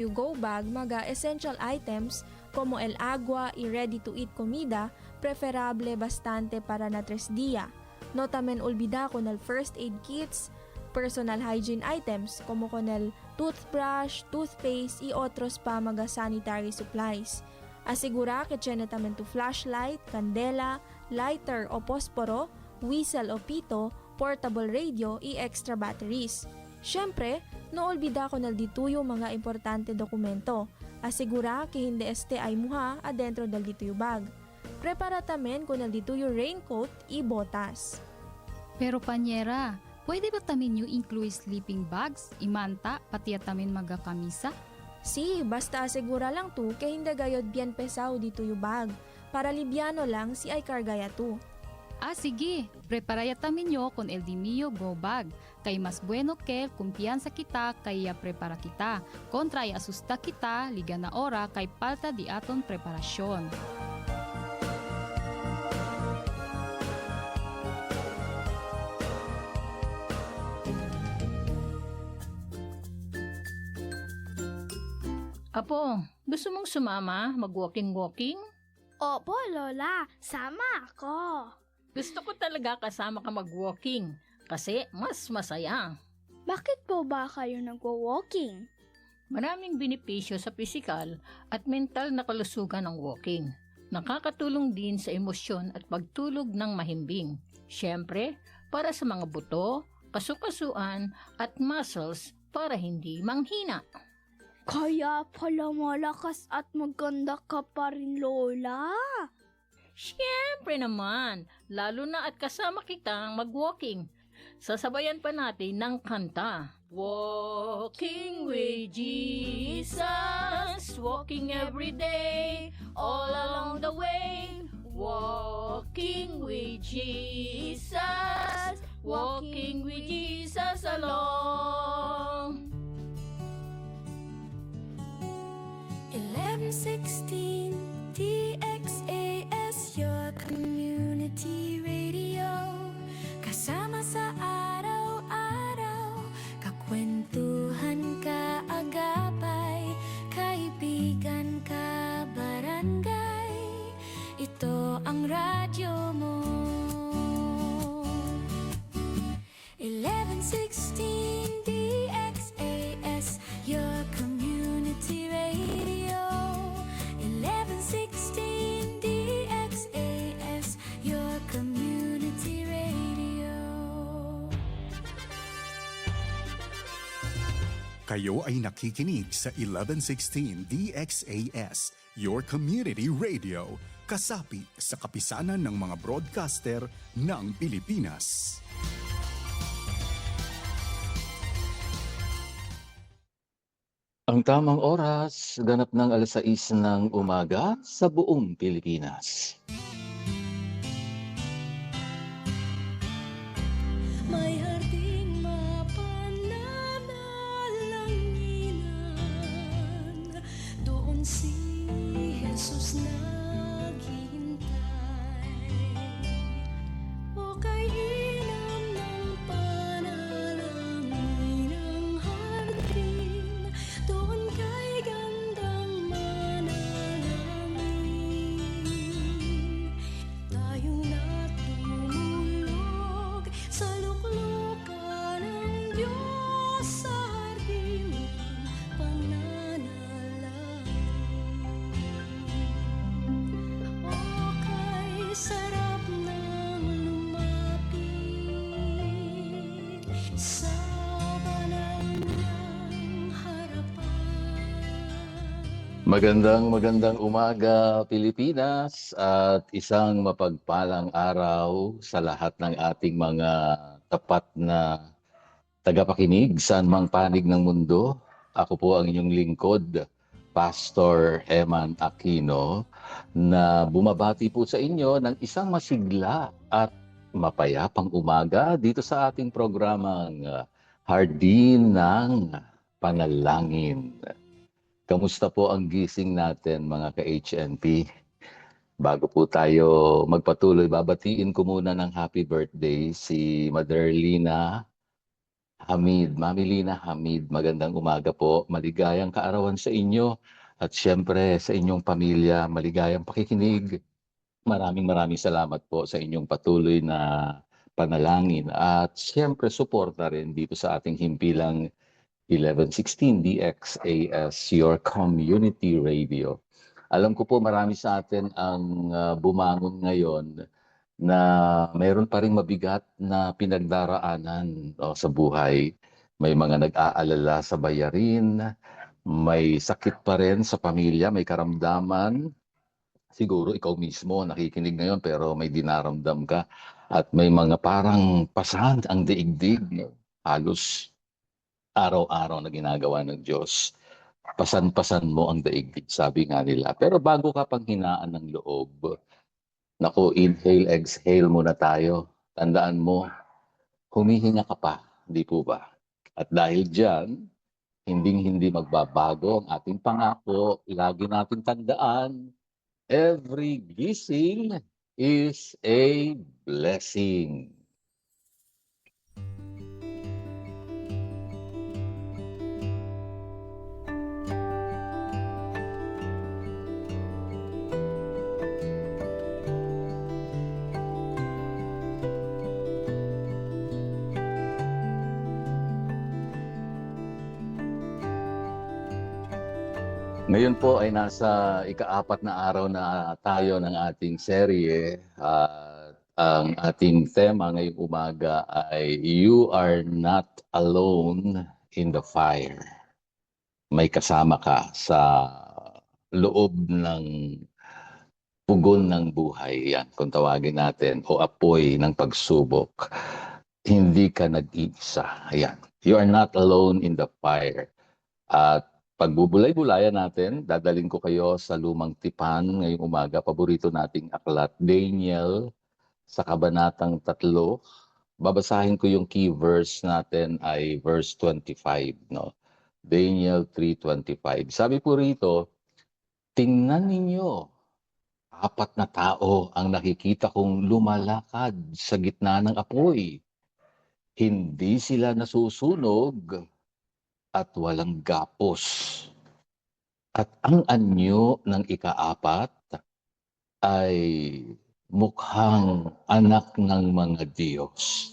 Yung go bag, mga essential items como el agua y ready-to-eat comida, preferable bastante para na 3 días. No tamen olvida con el first aid kits, personal hygiene items como con el toothbrush, toothpaste y otros pa mga sanitary supplies. Asigura que tiene tamen tu flashlight, candela, lighter o posporo, whistle o pito, portable radio y extra batteries. Siyempre, no olvida ko na dito yung mga importante dokumento. Asigura que hindi este ay muha adentro del dito yung bag. Prepara tamen ko na dito yung raincoat y botas. Pero panyera, pwede ba tamin yung include sleeping bags, imanta, pati at tamin magakamisa? Si, basta asigura lang tu que hindi gayod bien pesaw dito yung bag. Para libyano lang si ay kargaya tu. Sige, preparaya tamin nyo con el dimio go bag. Kay mas bueno que kumpiyansa kita kaya prepara kita. Kontra ay asusta kita, liga na ora kay palta di aton preparasyon. Apo, gusto mong sumama, mag-walking-walking? Opo, Lola. Sama ako. Gusto ko talaga kasama ka mag-walking kasi mas masaya. Bakit po ba kayo nagwo-walking? Maraming benepisyo sa pisikal at mental na kalusugan ng walking. Nakakatulong din sa emosyon at pagtulog ng mahimbing. Siyempre, para sa mga buto, kasukasuan at muscles para hindi manghina. Kaya pala malakas at maganda ka pa rin, Lola. Siyempre naman, lalo na at kasama kitang mag-walking. Sasabayan pa natin ng kanta. Walking with Jesus, walking every day, all along the way. Walking with Jesus, walking with Jesus along. 1116 DXAS, your community radio. Kasama sa araw-araw, kakwentuhan ka agapay, kaibigan ka barangay. Ito ang radyo mo. 1116 DXAS, your community radio. 1116 DXAS, your community radio. Kayo ay nakikinig sa 1116 DXAS, your community radio, kasapi sa kapisanan ng mga broadcaster ng Pilipinas. Ang tamang oras, ganap ng 6:00 ng umaga sa buong Pilipinas. May harding mapananalanginan, doon si Jesus naghihintay. O kay ilam ng panalangin ang hardin, doon kay gandang manalangin. Tayong natulog sa luklukan ng Diyos sa hardin ng pananalangin. O kay sarap ng lumapit sa banal ng harapan. Magandang umaga, Pilipinas, at isang mapagpalang araw sa lahat ng ating mga tapat na tagapakinig saan mang panig ng mundo. Ako po ang inyong lingkod, Pastor Eman Aquino, na bumabati po sa inyo ng isang masigla at mapayapang umaga dito sa ating programang Hardin ng Panalangin. Kamusta po ang gising natin, mga ka-HNP? Bago po tayo magpatuloy, babatiin ko muna ng happy birthday si Mother Lina Hamid, Mami Lina Hamid, magandang umaga po. Maligayang kaarawan sa inyo at siyempre sa inyong pamilya, maligayang pakikinig. Maraming salamat po sa inyong patuloy na panalangin at siyempre suporta rin dito sa ating himpilang 1116 DXAS, your community radio. Alam ko po marami sa atin ang bumangon ngayon na mayroon pa ring mabigat na pinagdaraanan sa buhay. May mga nag-aalala sa bayarin, may sakit pa rin sa pamilya, may karamdaman. Siguro ikaw mismo nakikinig ngayon pero may dinaramdam ka at may mga parang pasan ang daigdig, no? Halos araw-araw na ginagawa ng Diyos. Pasan-pasan mo ang daigdig, sabi nga nila. Pero bago ka panghinaan ng loob, naku, inhale, exhale muna tayo. Tandaan mo, humihinga ka pa, di po ba? At dahil dyan, hinding-hindi magbabago ang ating pangako. Lagi natin tandaan, every gising is a blessing. Ngayon po ay nasa ika-4 na araw na tayo ng ating serye. Ang ating tema ngayong umaga ay You Are Not Alone in the Fire. May kasama ka sa loob ng pugon ng buhay. Yan, kung tawagin natin, o apoy ng pagsubok. Hindi ka nag-iisa. Ayan. You are not alone in the fire. At pagbubulay-bulayan natin, dadaling ko kayo sa lumang tipan ngayong umaga. Paborito nating aklat, Daniel, sa kabanatang 3. Babasahin ko yung key verse natin ay verse 25. No? Daniel 3:25. Sabi po rito, tingnan ninyo, 4 na tao ang nakikita kong lumalakad sa gitna ng apoy. Hindi sila nasusunog at walang gapos. At ang anyo ng ika-4 ay mukhang anak ng mga Diyos.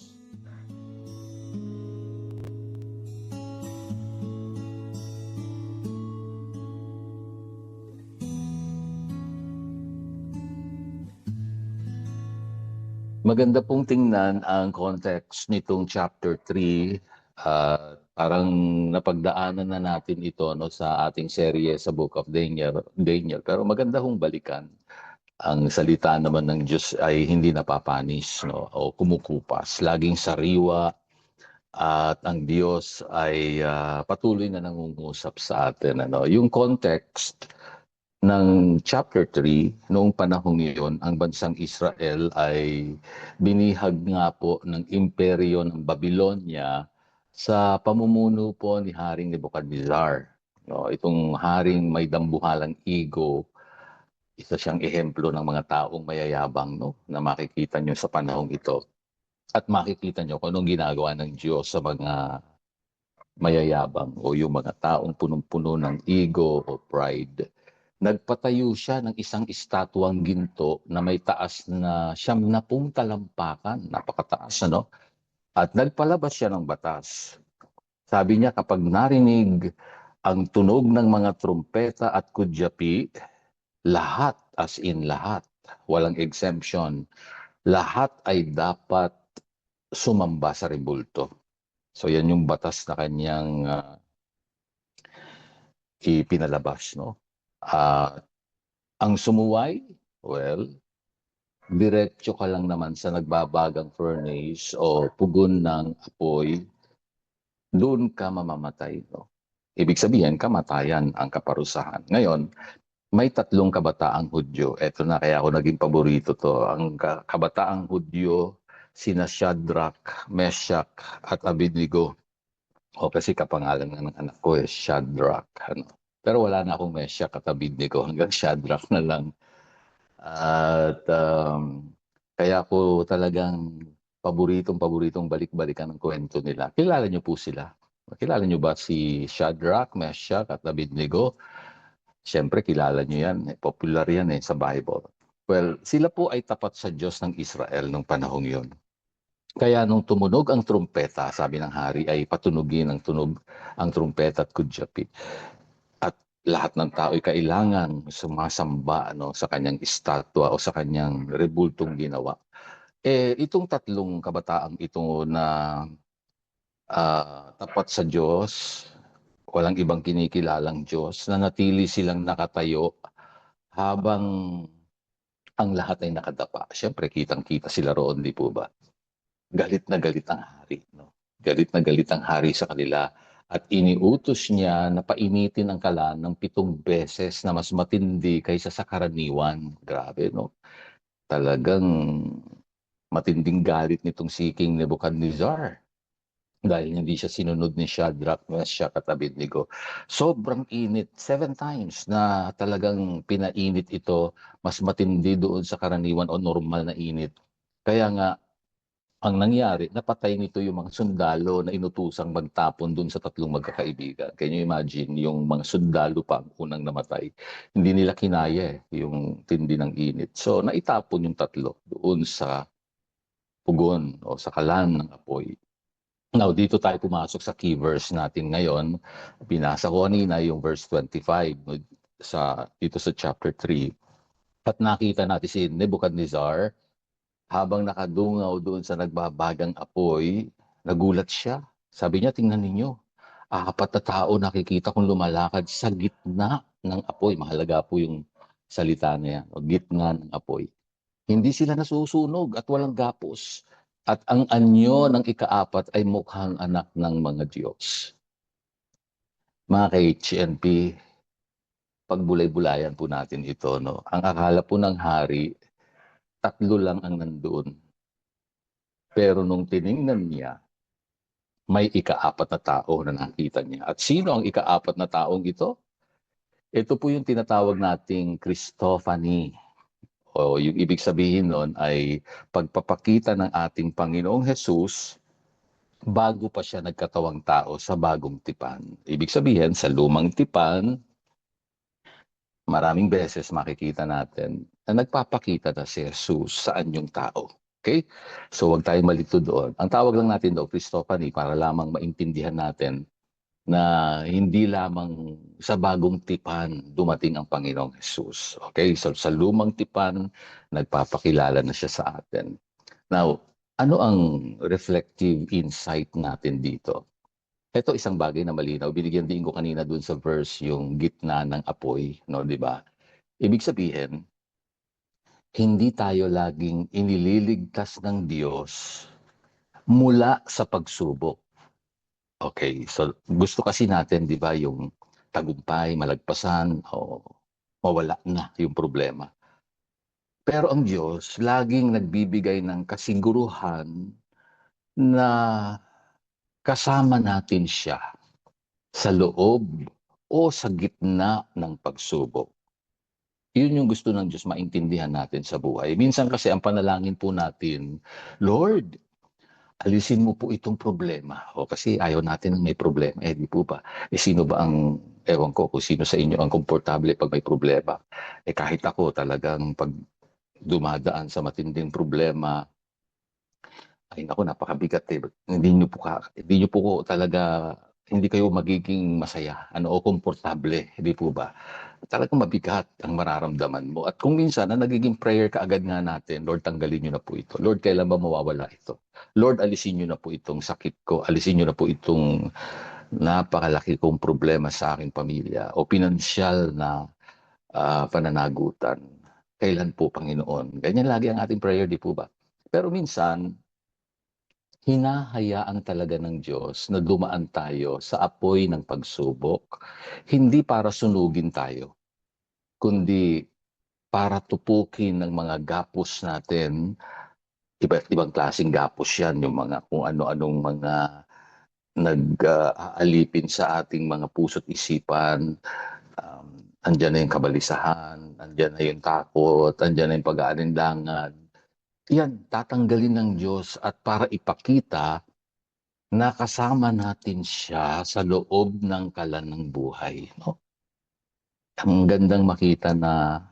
Maganda pong tingnan ang context nitong chapter 3. Parang napagdaanan na natin ito no, sa ating serye sa Book of Daniel. Pero maganda hong balikan. Ang salita naman ng Diyos ay hindi napapanis no, o kumukupas. Laging sariwa at ang Diyos ay patuloy na nangungusap sa atin. Ano. Yung context ng chapter 3, noong panahong iyon, ang bansang Israel ay binihag nga po ng imperyo ng Babylonia sa pamumuno po ni Haring Nebuchadnezzar. No, itong haring may dambuhalang ego, isa siyang ehemplo ng mga taong mayayabang no, na makikita nyo sa panahong ito. At makikita nyo kung anong ginagawa ng Diyos sa mga mayayabang o yung mga taong punong-puno ng ego o pride. Nagpatayo siya ng isang estatwang ginto na may taas na 70 talampakan. Napakataas, ano? At nagpalabas siya ng batas. Sabi niya, kapag narinig ang tunog ng mga trumpeta at kudyapi, lahat, as in lahat, walang exemption, lahat ay dapat sumamba sa rebulto. So yan yung batas na kanyang ipinalabas, no? Ang sumuway, well, diretso ka lang naman sa nagbabagang furnace o pugon ng apoy, doon ka mamamatay. No? Ibig sabihin, kamatayan ang kaparusahan. Ngayon, may 3 kabataang Hudyo. Ito na, kaya ako naging paborito to. Ang kabataang Hudyo, sina Shadrach, Meshach, at Abednego. O kasi kapangalan ng anak ko Shadrach. Ano? Pero wala na akong Meshach at Abednego. Hanggang Shadrach na lang. At kaya ko talagang paboritong balik-balikan ng kwento nila. Kilala niyo po sila? Kilala niyo ba si Shadrach, Meshach at Abednego? Siyempre, kilala niyo yan. Popular yan sa Bible. Well, sila po ay tapat sa Diyos ng Israel nung panahong yon. Kaya nung tumunog ang trumpeta, sabi ng hari, ay patunugin ang tunog ang trumpeta at kudyapi. At lahat ng tao ay kailangan sumasamba sa kanyang estatwa o sa kanyang rebultong ginawa. Itong tatlong kabataang ito na tapat sa Diyos, walang ibang kinikilalang Diyos, na natili silang nakatayo habang ang lahat ay nakadapa. Siyempre, kitang-kita sila roon, di po ba? Galit na galit ang hari. No? Galit na galit ang hari sa kanila. At iniutos niya na painitin ang kalan ng 7 beses na mas matindi kaysa sa karaniwan. Grabe, no? Talagang matinding galit nitong si King Nebuchadnezzar. Dahil hindi siya sinunod ni Shadrach, Meshach at Abednego. Sobrang init, 7 times na talagang pinainit ito, mas matindi doon sa karaniwan o normal na init. Kaya nga, ang nangyari, napatay nito yung mga sundalo na inutusang magtapon doon sa tatlong magkakaibigan. Can you imagine, yung mga sundalo pa ang unang namatay. Hindi nila kinaya yung tindi ng init. So, naitapon yung tatlo doon sa pugon o sa kalan ng apoy. Now, dito tayo pumasok sa key verse natin ngayon. Binasa ko kanina yung verse 25 dito sa chapter 3. At nakita natin si Nebuchadnezzar habang nakadungaw doon sa nagbabagang apoy, nagulat siya. Sabi niya, tingnan ninyo, 4 na tao nakikita kong lumalakad sa gitna ng apoy. Mahalaga po yung salita niya, o gitna ng apoy. Hindi sila nasusunog at walang gapos. At ang anyo ng ika-4 ay mukhang anak ng mga Diyos. Mga ka-HNP, pagbulay-bulayan po natin ito. No? Ang akala po ng hari, 3 lang ang nandoon. Pero nung tiningnan niya, may ika-4 na tao na nakita niya. At sino ang ika-4 na taong ito? Ito po yung tinatawag nating Christophany. O yung ibig sabihin nun ay pagpapakita ng ating Panginoong Hesus bago pa siya nagkatawang tao sa bagong tipan. Ibig sabihin, sa lumang tipan, maraming beses makikita natin na nagpapakita na si Jesus sa anyong tao. Okay? So huwag tayong malito doon. Ang tawag lang natin daw, Christophany, para lamang maintindihan natin na hindi lamang sa bagong tipan dumating ang Panginoong Jesus. Okay? So sa lumang tipan, nagpapakilala na siya sa atin. Now, ano ang reflective insight natin dito? Ito isang bagay na malinaw. Binigyan din ko kanina dun sa verse yung gitna ng apoy, no, di ba? Ibig sabihin, hindi tayo laging inililigtas ng Diyos mula sa pagsubok. Okay, so gusto kasi natin, di ba, yung tagumpay, malagpasan, o mawala na yung problema. Pero ang Diyos, laging nagbibigay ng kasiguruhan na kasama natin siya sa loob o sa gitna ng pagsubok. Yun yung gusto ng Diyos maintindihan natin sa buhay. Minsan kasi ang panalangin po natin, Lord, alisin mo po itong problema. O kasi ayaw natin ng may problema. Di po ba? Sino ba ang, ewan ko kung sino sa inyo ang komportable pag may problema. Kahit ako talagang pag dumadaan sa matinding problema, ay naku, napakabigat Hindi nyo po talaga, hindi kayo magiging masaya, o komportable, di po ba? Talagang mabigat ang mararamdaman mo. At kung minsan, na nagiging prayer ka agad nga natin, Lord, tanggalin nyo na po ito. Lord, kailan ba mawawala ito? Lord, alisin nyo na po itong sakit ko. Alisin nyo na po itong napakalaki kong problema sa aking pamilya o pinansyal na pananagutan. Kailan po, Panginoon? Ganyan lagi ang ating prayer, di po ba? Pero minsan, hinahayaan talaga ng Diyos na dumaan tayo sa apoy ng pagsubok, hindi para sunugin tayo, kundi para tupukin ng mga gapos natin. Iba't ibang klaseng gapos yan, yung mga kung ano-anong mga nag-aalipin sa ating mga puso't isipan. Andyan na yung kabalisahan, andyan na yung takot, andyan na yung pag-aalinlangan. yan tatanggalin ng Diyos at para ipakita na kasama natin siya sa loob ng kalan ng buhay. No? Ang gandang makita na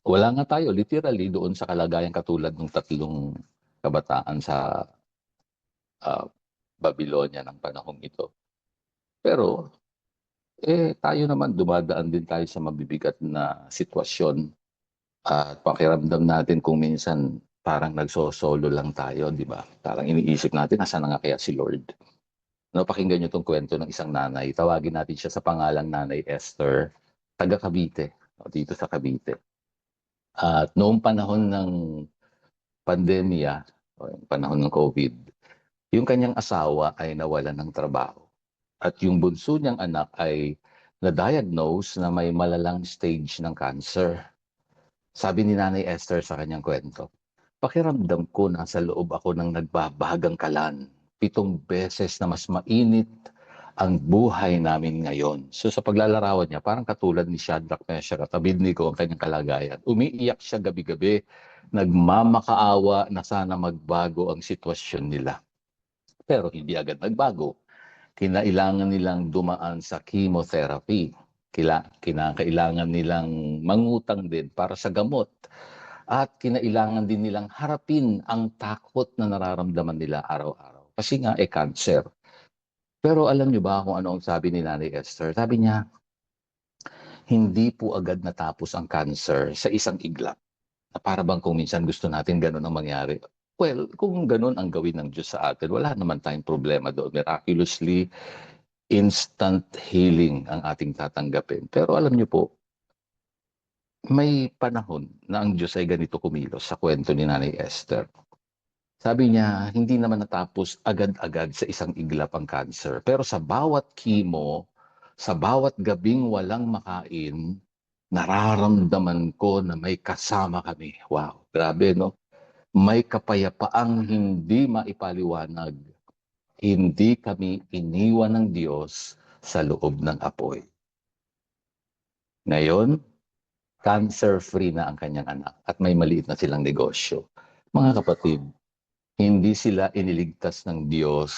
wala nga tayo literally doon sa kalagayan katulad ng tatlong kabataan sa ah, Babylonia ng panahong ito. Pero tayo naman dumadaan din tayo sa mabibigat na sitwasyon at pakiramdam natin kung minsan parang nagsosolo lang tayo, di ba? Parang iniisip natin, nasaan na nga kaya si Lord? No, pakinggan niyo tong kwento ng isang nanay. Tawagin natin siya sa pangalang Nanay Esther, taga Cavite, dito sa Cavite. At noong panahon ng pandemya, o yung panahon ng COVID, yung kanyang asawa ay nawalan ng trabaho. At yung bunso niyang anak ay na-diagnose na may malalang stage ng cancer. Sabi ni Nanay Esther sa kanyang kwento, pakiramdam ko nasa loob ako ng nagbabagang kalan. 7 beses na mas mainit ang buhay namin ngayon. So sa paglalarawan niya, parang katulad ni Shadrach, Meshach at Abednego ang kanyang kalagayan. Umiiyak siya gabi-gabi, nagmamakaawa na sana magbago ang sitwasyon nila. Pero hindi agad nagbago. Kinailangan nilang dumaan sa chemotherapy. Kinakailangan nilang mangutang din para sa gamot. At kinailangan din nilang harapin ang takot na nararamdaman nila araw-araw. Kasi nga cancer. Pero alam niyo ba kung ano ang sabi ni Nanay Esther? Sabi niya, hindi po agad natapos ang cancer sa isang iglap. Na para bang kung minsan gusto natin ganun ang mangyari. Well, kung ganun ang gawin ng Diyos sa atin, wala naman tayong problema doon. Miraculously, instant healing ang ating tatanggapin. Pero alam niyo po, may panahon na ang Diyos ay ganito kumilos sa kwento ni Nanay Esther. Sabi niya, hindi naman natapos agad-agad sa isang iglap ang cancer. Pero sa bawat chemo, sa bawat gabing walang makain, nararamdaman ko na may kasama kami. Wow, grabe no? May kapayapaang hindi maipaliwanag. Hindi kami iniwan ng Diyos sa loob ng apoy. Ngayon, cancer-free na ang kanyang anak at may maliit na silang negosyo. Mga kapatid, hindi sila iniligtas ng Diyos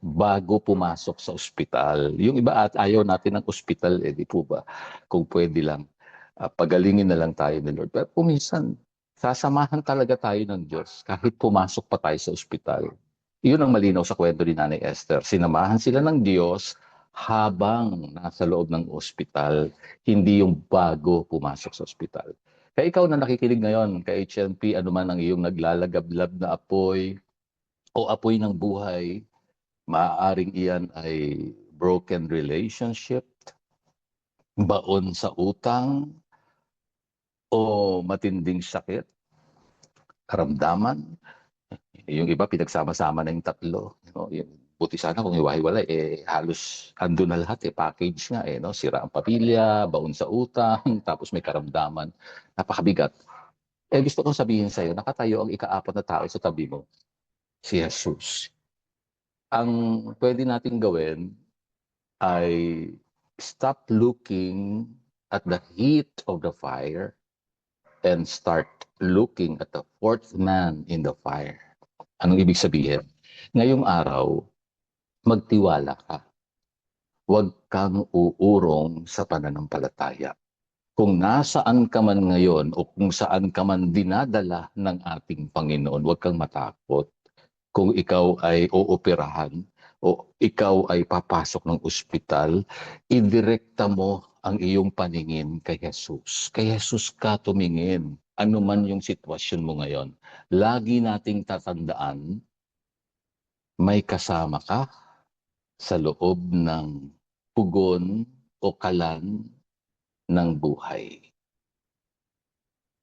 bago pumasok sa ospital. Yung iba at ayaw natin ng ospital, di po ba? Kung pwede lang, pagalingin na lang tayo ni Lord. Pero minsan, sasamahan talaga tayo ng Diyos kahit pumasok pa tayo sa ospital. Iyon ang malinaw sa kwento ni Nanay Esther. Sinamahan sila ng Diyos habang nasa loob ng ospital, hindi yung bago pumasok sa ospital. Kaya ikaw na nakikinig ngayon, kay HNP, ano man ang iyong naglalagablab na apoy o apoy ng buhay, maaaring iyan ay broken relationship, baon sa utang, o matinding sakit, karamdaman. Yung iba, pinagsama-sama na yung tatlo. Buti sana kung hiwa-hiwalay, halos ando na lahat, package nga, no? Sira ang pamilya, baon sa utang, tapos may karamdaman. Napakabigat. Gusto kong sabihin sa'yo, nakatayo ang ika-4 na tao sa tabi mo, si Jesus. Ang pwede nating gawin ay stop looking at the heat of the fire and start looking at the 4th man in the fire. Anong ibig sabihin? Ngayong araw, magtiwala ka. Huwag kang uurong sa pananampalataya. Kung nasaan ka man ngayon o kung saan ka man dinadala ng ating Panginoon, huwag kang matakot. Kung ikaw ay ooperahan o ikaw ay papasok ng ospital, idirekta mo ang iyong paningin kay Jesus. Kay Jesus ka tumingin. Ano man yung sitwasyon mo ngayon. Lagi nating tatandaan, may kasama ka sa loob ng pugon o kalan ng buhay.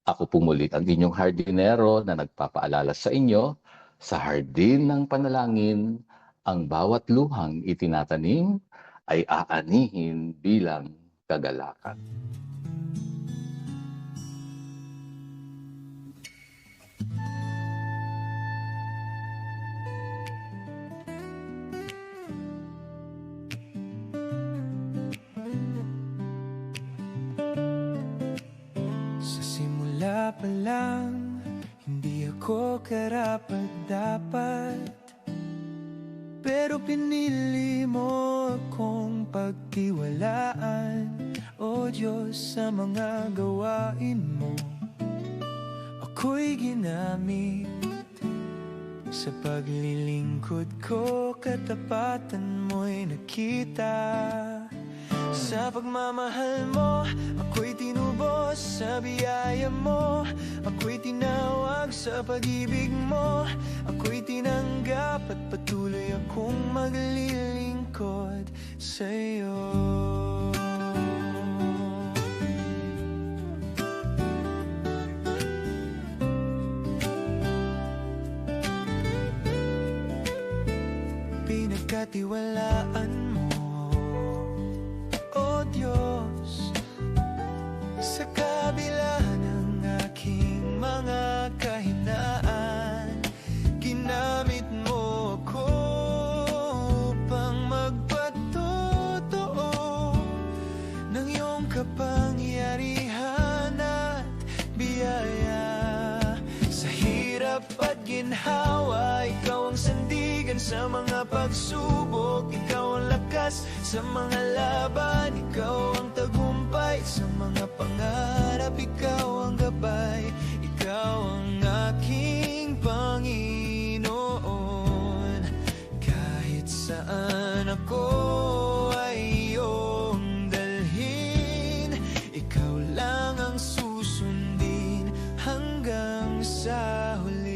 Ako po muli ang inyong hardinero na nagpapaalala sa inyo, sa hardin ng panalangin, ang bawat luhang itinatanim ay aanihin bilang kagalakan. Sa simula pa lang, hindi ako ko karapat-dapat, pero pinili mo akong pagtiwalaan. O Diyos, sa mga gawain mo ako'y ginamit. Sa paglilingkod ko, katapatan mo'y nakita. Sa pagmamahal mo, ako'y tinubos. Sa biyaya mo, ako'y tinawag. Sa pag-ibig mo, ako'y tinanggap. At patuloy akong maglilingkod sa'yo. Pinagkatiwalaan mo, O Diyos, sa kabila ng aking mga kahinaan. Ginamit mo ako upang magpatotoo ng iyong kapangyarihan at biyaya. Sa hirap at ginhawa, ikaw ang sandigan sa mga pagsubok. Ikaw ang lakas sa mga laban. Ikaw ang tagumpay sa mga pangarap. Ikaw ang gabay. Ikaw ang aking Panginoon. Kahit saan ako ay iyong dalhin, ikaw lang ang susundin hanggang sa huli.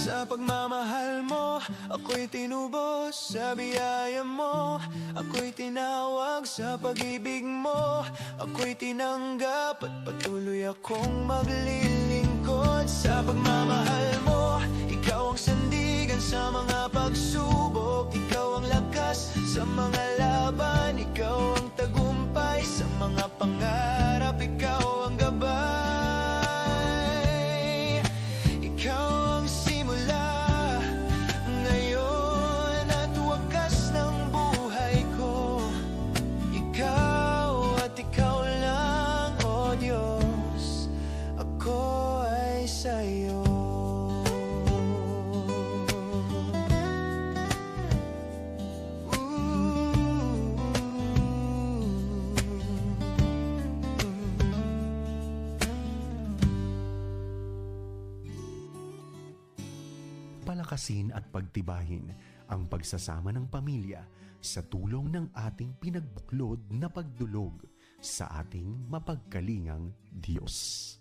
Sa pagmamahal mo, ako'y tinubos. Sa biyaya mo, ako'y tinawag. Sa pag-ibig mo, ako'y tinanggap. At patuloy akong maglilingkod. Sa pagmamahal mo, ikaw ang sandigan sa mga pagsubok. Ikaw ang lakas sa mga laban. Ikaw ang tagumpay sa mga pangarap. Ikaw ang gabay. Ikaw ang simula ngayon at wakas ng buhay ko. Ikaw at ikaw lang, O Diyos, ako ay sa'yo. Palakasin at pagtibayin ang pagsasama ng pamilya sa tulong ng ating pinagbuklod na pagdulog sa ating mapagkalingang Diyos.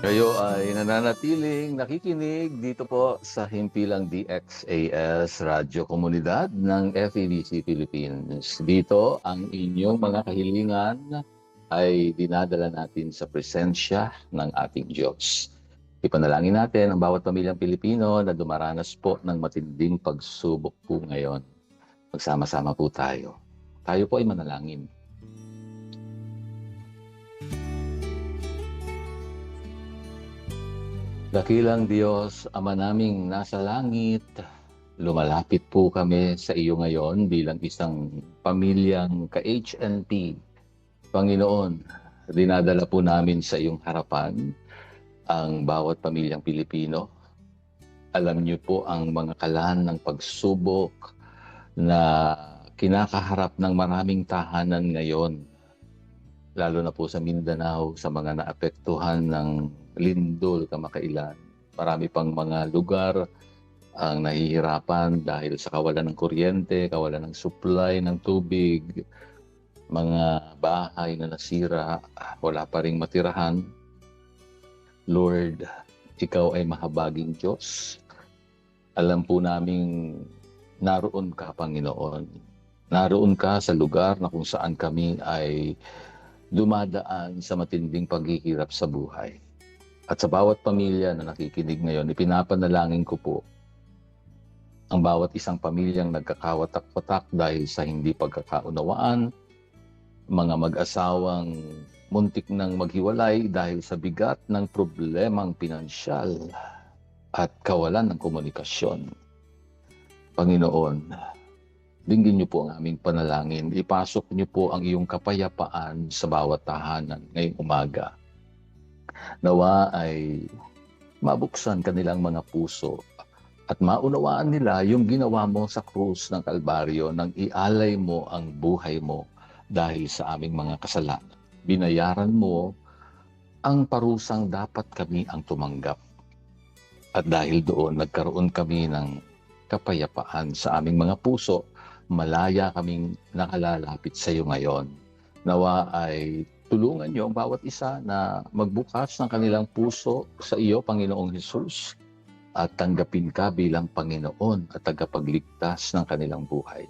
Kayo ay nananatiling nakikinig dito po sa himpilang DXAS Radyo Komunidad ng FEBC Philippines. Dito ang inyong mga kahilingan ay dinadala natin sa presensya ng ating Diyos. Ipanalangin natin ang bawat pamilyang Pilipino na dumaranas po ng matinding pagsubok po ngayon. Magsama-sama po tayo. Tayo po ay manalangin. Dakilang Diyos, Ama naming nasa langit, lumalapit po kami sa iyo ngayon bilang isang pamilyang ka-HNP. Panginoon, dinadala po namin sa iyong harapan ang bawat pamilyang Pilipino. Alam niyo po ang mga kalan ng pagsubok na kinakaharap ng maraming tahanan ngayon. Lalo na po sa Mindanao, sa mga naapektuhan ng lindol kamakailan. Marami pang mga lugar ang nahihirapan dahil sa kawalan ng kuryente, kawalan ng supply ng tubig, mga bahay na nasira, wala pa ring matirahan. Lord, ikaw ay mahabaging Diyos. Alam po naming naroon ka, Panginoon. Naroon ka sa lugar na kung saan kami ay dumadaan sa matinding paghihirap sa buhay. At sa bawat pamilya na nakikinig ngayon, ipinapanalangin ko po ang bawat isang pamilyang nagkakawatak-watak dahil sa hindi pagkakaunawaan, mga mag-asawang muntik nang maghiwalay dahil sa bigat ng problemang pinansyal at kawalan ng komunikasyon. Panginoon, dinggin niyo po ang aming panalangin. Ipasok niyo po ang iyong kapayapaan sa bawat tahanan ngayong umaga. Nawa ay mabuksan kanilang mga puso at maunawaan nila yung ginawa mo sa krus ng Kalbaryo nang ialay mo ang buhay mo dahil sa aming mga kasalanan. Binayaran mo ang parusang dapat kami ang tumanggap. At dahil doon, nagkaroon kami ng kapayapaan sa aming mga puso, malaya kaming nakalalapit sa iyo ngayon. Nawa ay tulungan niyo ang bawat isa na magbukas ng kanilang puso sa iyo, Panginoong Hesus, at tanggapin ka bilang Panginoon at tagapagligtas ng kanilang buhay.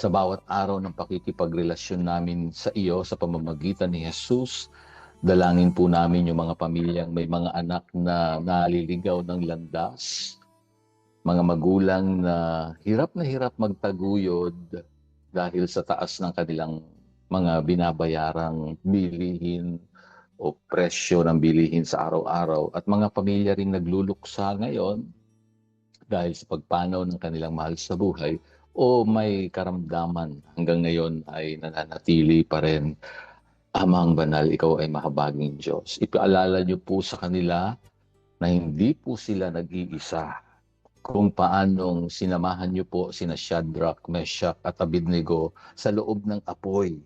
Sa bawat araw ng pakikipagrelasyon namin sa iyo sa pamamagitan ni Jesus, dalangin po namin yung mga pamilyang may mga anak na naliligaw ng landas, mga magulang na hirap magtaguyod dahil sa taas ng kanilang mga binabayarang bilihin o presyo ng bilihin sa araw-araw, at mga pamilya ring nagluluksa ngayon dahil sa pagpanaw ng kanilang mahal sa buhay o may karamdaman hanggang ngayon ay nananatili pa rin. Amang banal, ikaw ay mahabaging Diyos. Ipaalala niyo po sa kanila na hindi po sila nag-iisa. Kung paanong sinamahan niyo po sina Shadrach, Meshach at Abednego sa loob ng apoy.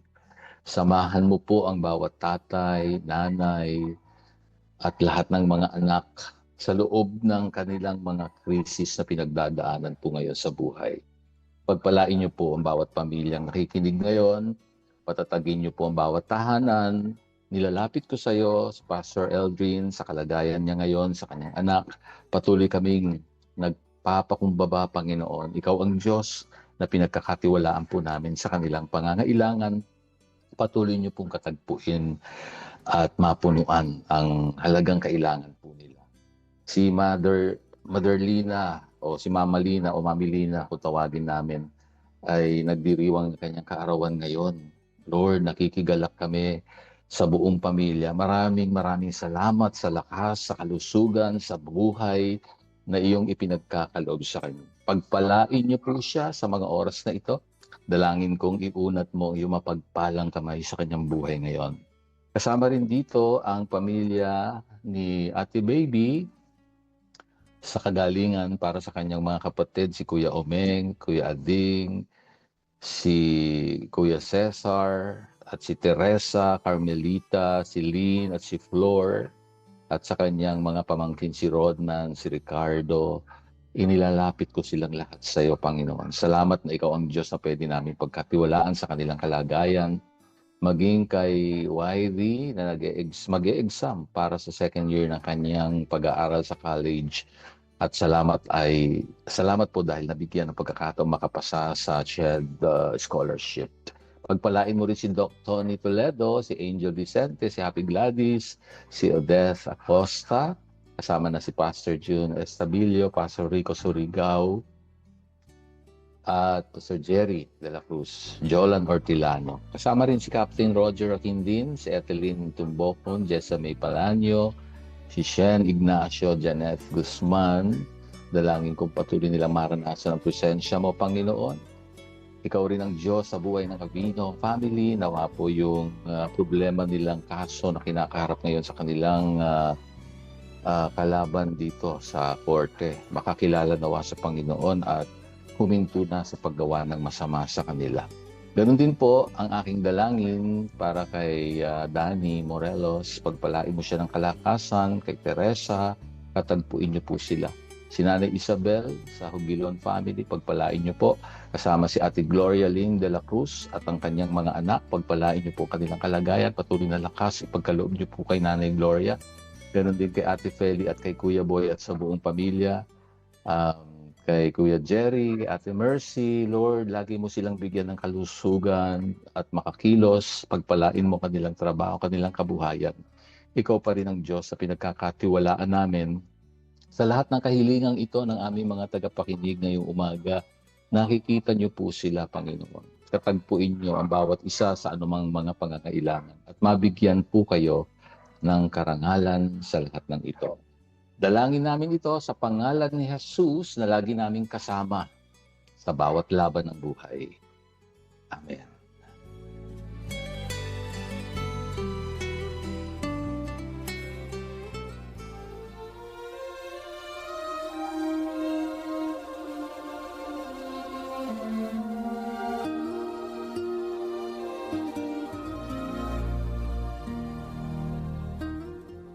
Samahan mo po ang bawat tatay, nanay at lahat ng mga anak sa loob ng kanilang mga krisis na pinagdadaanan po ngayon sa buhay. Pagpalain niyo po ang bawat pamilyang nakikinig ngayon. Patatagin niyo po ang bawat tahanan. Nilalapit ko sa iyo, si Pastor Eldrin, sa kalagayan niya ngayon, sa kanyang anak. Patuloy kaming nagpapakumbaba, Panginoon. Ikaw ang Diyos na pinagkakatiwalaan po namin sa kanilang pangangailangan. Patuloy niyo pong katagpuin at mapunuan ang halagang kailangan po nila. Si Mother Lina o si Mama Lina o Mami Lina, kung tawagin namin, ay nagdiriwang ng kanyang kaarawan ngayon. Lord, nakikigalak kami sa buong pamilya. Maraming salamat sa lakas, sa kalusugan, sa buhay na iyong ipinagkakaloob sa kanya. Pagpalain niyo po siya sa mga oras na ito. Dalangin kong iunat mo iyong mapagpalang kamay sa kanyang buhay ngayon. Kasama rin dito ang pamilya ni Ate Baby sa kagalingan para sa kanyang mga kapatid, si Kuya Omeng, Kuya Ading, si Kuya Cesar, at si Teresa, Carmelita, si Lynn, at si Flor, at sa kanyang mga pamangkin si Rodman, si Ricardo. Inilalapit ko silang lahat sa iyo, Panginoon. Salamat na ikaw ang Diyos na pwede namin pagkatiwalaan sa kanilang kalagayan. Maging kay YD na mag-e-exam para sa second year ng kanyang pag-aaral sa college. At salamat po dahil nabigyan ng pagkakataong makapasa sa CHED scholarship. Pagpalain mo rin si Doc Tony Toledo, si Angel Vicente, si Happy Gladys, si Odette Acosta, kasama na si Pastor June Estabilio, Pastor Rico Surigao, at Pastor Jerry de la Cruz, Jolan Ortilano. Kasama rin si Captain Roger Aquindin, si Etheline Tumbocon, Jessa May Palanyo, si Shen Ignacio, Janet Guzman. Dalangin kong patuloy nilang maranasan ang presensya mo, Panginoon. Ikaw rin ang Diyos sa buhay ng Avino family. Nawa po yung problema nilang kaso na kinakaharap ngayon sa kanilang kalaban dito sa korte. Makakilala nawa sa Panginoon at huminto na sa paggawa ng masama sa kanila. Ganon din po ang aking dalangin para kay Danny Morelos. Pagpalain mo siya ng kalakasan, kay Teresa, katagpuin niyo po sila. Si Nanay Isabel sa Hugilon family, pagpalain niyo po. Kasama si Ate Gloria Lynn de la Cruz at ang kanyang mga anak. Pagpalain niyo po kanilang kalagayan, patuloy na lakas, ipagkaloob niyo po kay Nanay Gloria. Ganon din kay Ate Feli at kay Kuya Boy at sa buong pamilya. kay Kuya Jerry, Ate Mercy, Lord, lagi mo silang bigyan ng kalusugan at makakilos, pagpalain mo kanilang trabaho, kanilang kabuhayan. Ikaw pa rin ang Diyos sa pinagkakatiwalaan namin. Sa lahat ng kahilingang ito ng aming mga tagapakinig ngayong umaga, nakikita niyo po sila, Panginoon. Katagpuin niyo ang bawat isa sa anumang mga pangangailangan at mabigyan po kayo ng karangalan sa lahat ng ito. Dalangin namin ito sa pangalan ni Jesus na lagi naming kasama sa bawat laban ng buhay. Amen.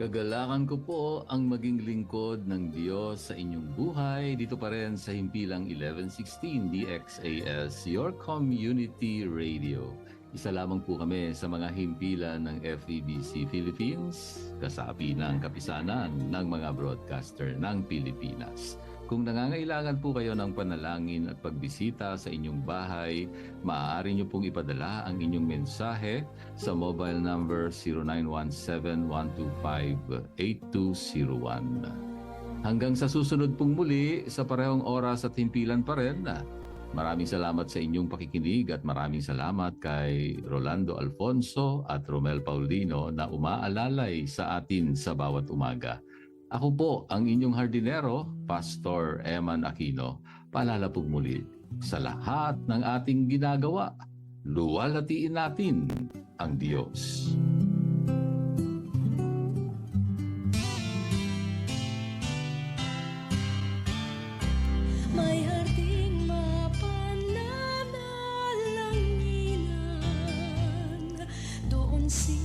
Kagalakan ko po ang maging lingkod ng Diyos sa inyong buhay dito pa rin sa Himpilang 1116 DXAS, your community radio. Isa lamang po kami sa mga himpilan ng FEBC Philippines, kasapi ng kapisanan ng mga broadcaster ng Pilipinas. Kung nangangailangan po kayo ng panalangin at pagbisita sa inyong bahay, maaari nyo pong ipadala ang inyong mensahe sa mobile number 0917-125-8201. Hanggang sa susunod pong muli sa parehong oras at himpilan pa rin, maraming salamat sa inyong pakikinig at maraming salamat kay Rolando Alfonso at Romel Paulino na umaalalay sa atin sa bawat umaga. Ako po ang inyong hardinero, Pastor Eman Aquino. Paalala po muli, sa lahat ng ating ginagawa, luwalhatiin natin ang Diyos. May harding mapananalanginan, doon si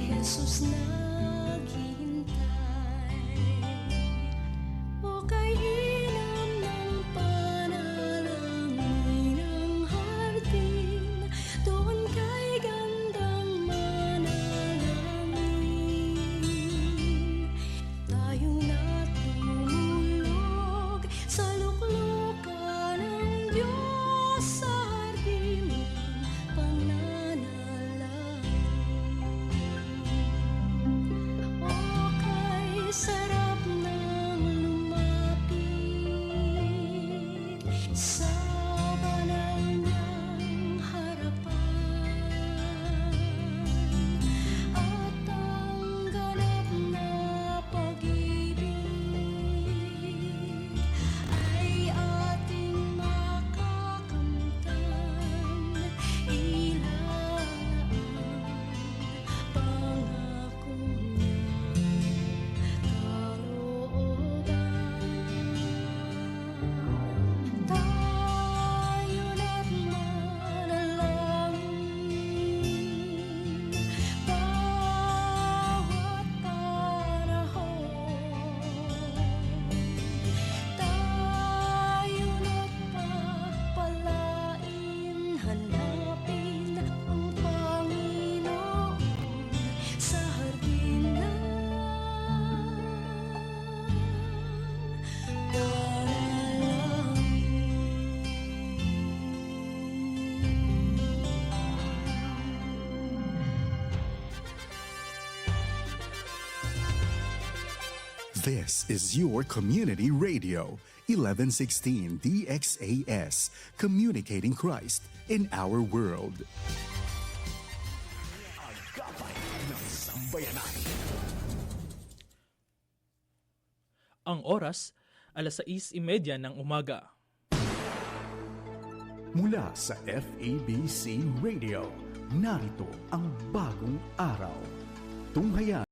Jesus naghihintay. O kay inam ng panalangin ang hardin, doon kay gandang manalangin. Tayong natulog sa luklukan ng Diyos sa hardin ng pananalangin. O kay sarap ng lumapit sa banal niyang harapan, at ang ganap na pag-ibig ay ating makakamtan. Ilan ang pangako niyang kalooban. Tayo na't manalangin bawat panahon. Tayo na't pagpalain, hanapin ang Panginoon sa hardin ng This is your community radio, 1116 DXAS, communicating Christ in our world. Ang oras, 6:30 ng umaga. Mula sa FEBC Radio, narito ang bagong araw. Tunghayan